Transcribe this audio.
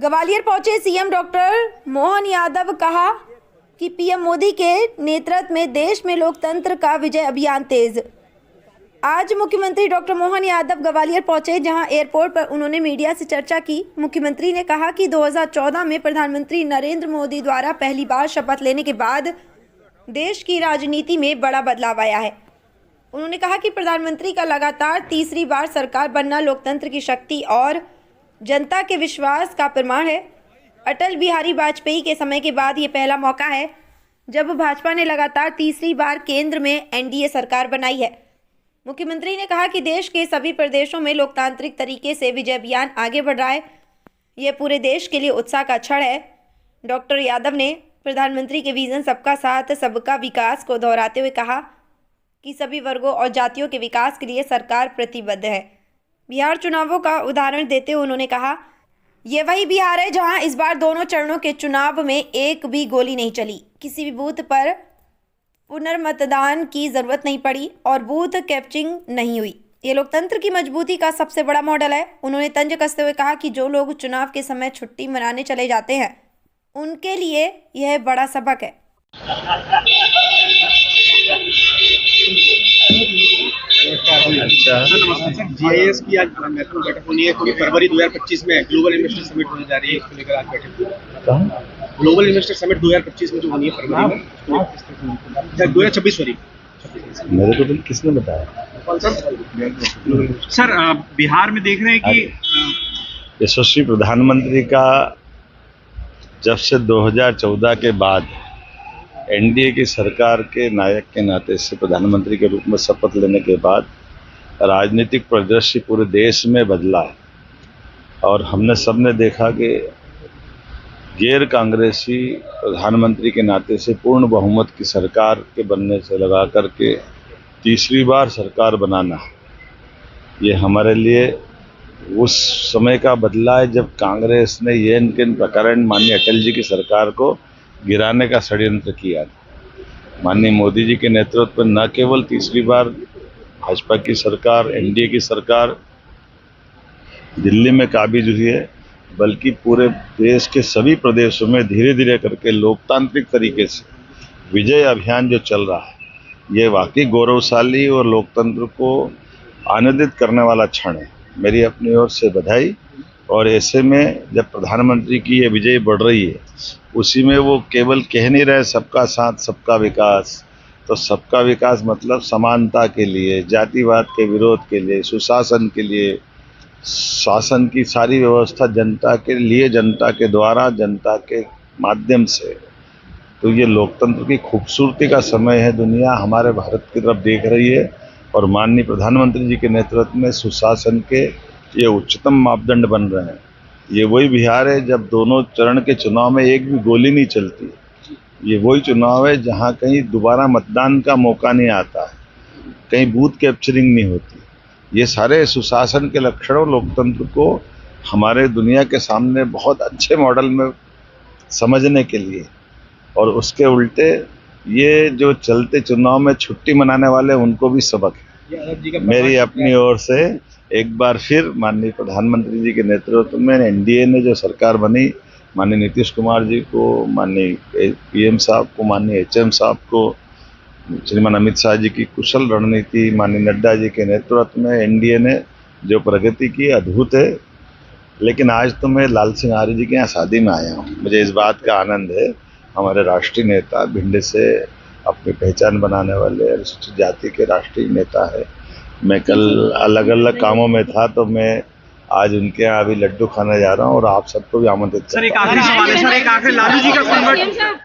ग्वालियर पहुंचे CM doctor Mohan Yadav, कहा कि पीएम मोदी के नेतृत्व में देश में लोकतंत्र का विजय अभियान तेज। आज मुख्यमंत्री डॉक्टर मोहन यादव ग्वालियर पहुंचे, जहां एयरपोर्ट पर उन्होंने मीडिया से चर्चा की। मुख्यमंत्री ने कहा कि 2014 में प्रधानमंत्री नरेंद्र मोदी द्वारा पहली बार शपथ लेने के बाद देश की राजनीति में बड़ा बदलाव आया है। उन्होंने कहा कि प्रधानमंत्री का लगातार तीसरी बार सरकार बनना लोकतंत्र की शक्ति और जनता के विश्वास का प्रमाण है। अटल बिहारी वाजपेयी के समय के बाद ये पहला मौका है जब भाजपा ने लगातार तीसरी बार केंद्र में एनडीए सरकार बनाई है। मुख्यमंत्री ने कहा कि देश के सभी प्रदेशों में लोकतांत्रिक तरीके से विजय अभियान आगे बढ़ रहा है। यह पूरे देश के लिए उत्साह का क्षण है। डॉक्टर यादव ने प्रधानमंत्री के विजन सबका साथ सबका विकास को दोहराते हुए कहा कि सभी वर्गों और जातियों के विकास के लिए सरकार प्रतिबद्ध है। बिहार चुनावों का उदाहरण देते हुए उन्होंने कहा, ये वही बिहार है जहां इस बार दोनों चरणों के चुनाव में एक भी गोली नहीं चली, किसी भी बूथ पर पुनर्मतदान की जरूरत नहीं पड़ी और बूथ कैप्चरिंग नहीं हुई। ये लोकतंत्र की मजबूती का सबसे बड़ा मॉडल है। उन्होंने तंज कसते हुए कहा कि जो लोग चुनाव के समय छुट्टी मनाने चले जाते हैं उनके लिए यह बड़ा सबक है। अच्छा, जीआईएस की आज महत्वपूर्ण बैठक होनी है क्योंकि फरवरी 2025 में ग्लोबल इन्वेस्टर समिट होने जा रही है। इसको लेकर आज बैठक ग्लोबल इन्वेस्टर समिट 2025 में जो होनी है फरवरी में 2026 सॉरी मेरे को तो किसने बताया सर? बिहार में देख रहे हैं कि यशस्वी प्रधानमंत्री का जब से 2014 के बाद एनडीए की सरकार के नायक के नाते से प्रधानमंत्री के रूप में शपथ लेने के बाद राजनीतिक परिदृश्य पूरे देश में बदला है और हमने सबने देखा कि गैर कांग्रेसी प्रधानमंत्री के नाते से पूर्ण बहुमत की सरकार के बनने से लगा करके तीसरी बार सरकार बनाना, ये हमारे लिए उस समय का बदला है जब कांग्रेस ने ये इनके प्रकरण माननीय अटल जी की सरकार को गिराने का षड्यंत्र किया। माननीय मोदी जी के नेतृत्व में न केवल तीसरी बार भाजपा की सरकार, एनडीए की सरकार दिल्ली में काबिज हुई है, बल्कि पूरे देश के सभी प्रदेशों में धीरे धीरे करके लोकतांत्रिक तरीके से विजय अभियान जो चल रहा है, ये वाकई गौरवशाली और लोकतंत्र को आनंदित करने वाला क्षण है। मेरी अपनी ओर से बधाई। और ऐसे में जब प्रधानमंत्री की ये विजय बढ़ रही है, उसी में वो केवल कह नहीं रहे सबका साथ सबका विकास, तो सबका विकास मतलब समानता के लिए, जातिवाद के विरोध के लिए, सुशासन के लिए, शासन की सारी व्यवस्था जनता के लिए, जनता के द्वारा, जनता के माध्यम से। तो ये लोकतंत्र की खूबसूरती का समय है। दुनिया हमारे भारत की तरफ देख रही है और माननीय प्रधानमंत्री जी के नेतृत्व में सुशासन के ये उच्चतम मापदंड बन रहे हैं। ये वही बिहार है जब दोनों चरण के चुनाव में एक भी गोली नहीं चलती। ये वही चुनाव है जहां कहीं दोबारा मतदान का मौका नहीं आता है, कहीं बूथ कैप्चरिंग नहीं होती। ये सारे सुशासन के लक्षणों लोकतंत्र को हमारे दुनिया के सामने बहुत अच्छे मॉडल में समझने के लिए, और उसके उल्टे ये जो चलते चुनाव में छुट्टी मनाने वाले उनको भी सबक है। मेरी अपनी ओर से एक बार फिर माननीय प्रधानमंत्री जी के नेतृत्व में एनडीए ने जो सरकार बनी, माननीय नीतीश कुमार जी को, माननीय पीएम साहब को, माननीय एचएम साहब को, श्रीमान अमित शाह जी की कुशल रणनीति, माननीय नड्डा जी के नेतृत्व में एनडीए ने जो प्रगति की, अद्भुत है। लेकिन आज तो मैं लाल सिंह आर्य जी के यहाँ शादी में आया हूँ। मुझे इस बात का आनंद है, हमारे राष्ट्रीय नेता, भिंड से अपनी पहचान बनाने वाले अनुसूचित जाति के राष्ट्रीय नेता है। मैं कल अलग अलग कामों में था, तो मैं आज उनके यहाँ अभी लड्डू खाने जा रहा हूँ और आप सबको भी आमंत्रित। सर, एक आखिरी सवाल है सर, एक आखिरी लालू जी का